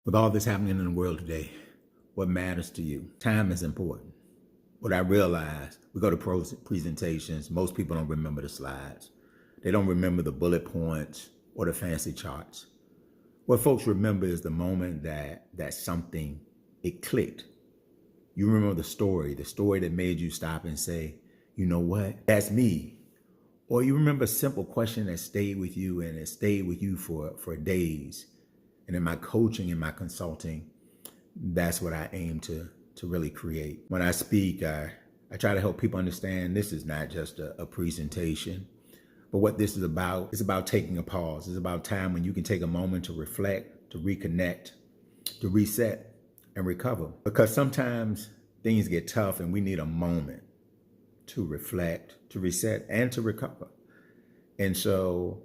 With all this happening in the world today, what matters to you? Time is important. What I realize, we go to presentations, most people don't remember the slides. They don't remember the bullet points or the fancy charts. What folks remember is the moment that something, it clicked. You remember the story that made you stop and say, you know what, that's me. Or you remember a simple question that stayed with you and it stayed with you for days. And in my coaching and my consulting, that's what I aim to really create. When I speak, I try to help people understand this is not just a presentation, but what this is about taking a pause. It's about time when you can take a moment to reflect, to reconnect, to reset and recover. Because sometimes things get tough and we need a moment to reflect, to reset, and to recover. And so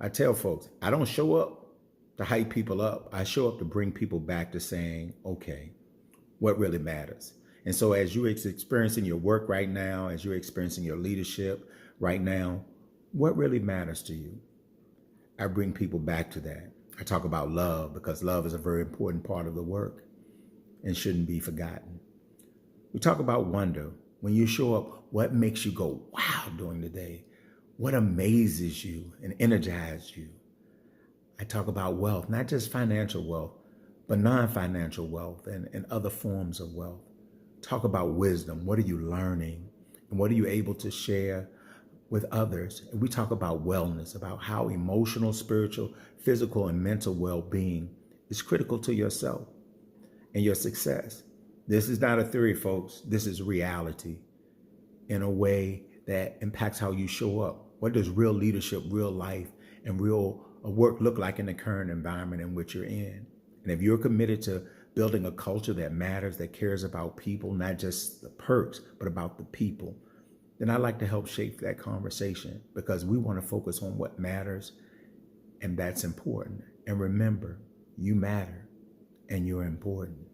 I tell folks, I don't show up to hype people up. I show up to bring people back to saying, okay, what really matters? And so as you're experiencing your work right now, as you're experiencing your leadership right now, what really matters to you? I bring people back to that. I talk about love because love is a very important part of the work and shouldn't be forgotten. We talk about wonder. When you show up, what makes you go, wow, during the day? What amazes you and energizes you? I talk about wealth, not just financial wealth, but non-financial wealth and other forms of wealth. Talk about wisdom. What are you learning? And what are you able to share with others? And we talk about wellness, about how emotional, spiritual, physical, and mental well-being is critical to yourself and your success. This is not a theory, folks. This is reality in a way that impacts how you show up. What does real leadership, real life, and real work look like in the current environment in which you're in? And if you're committed to building a culture that matters, that cares about people, not just the perks, but about the people, then I'd like to help shape that conversation because we want to focus on what matters, and that's important. And remember, you matter and you're important.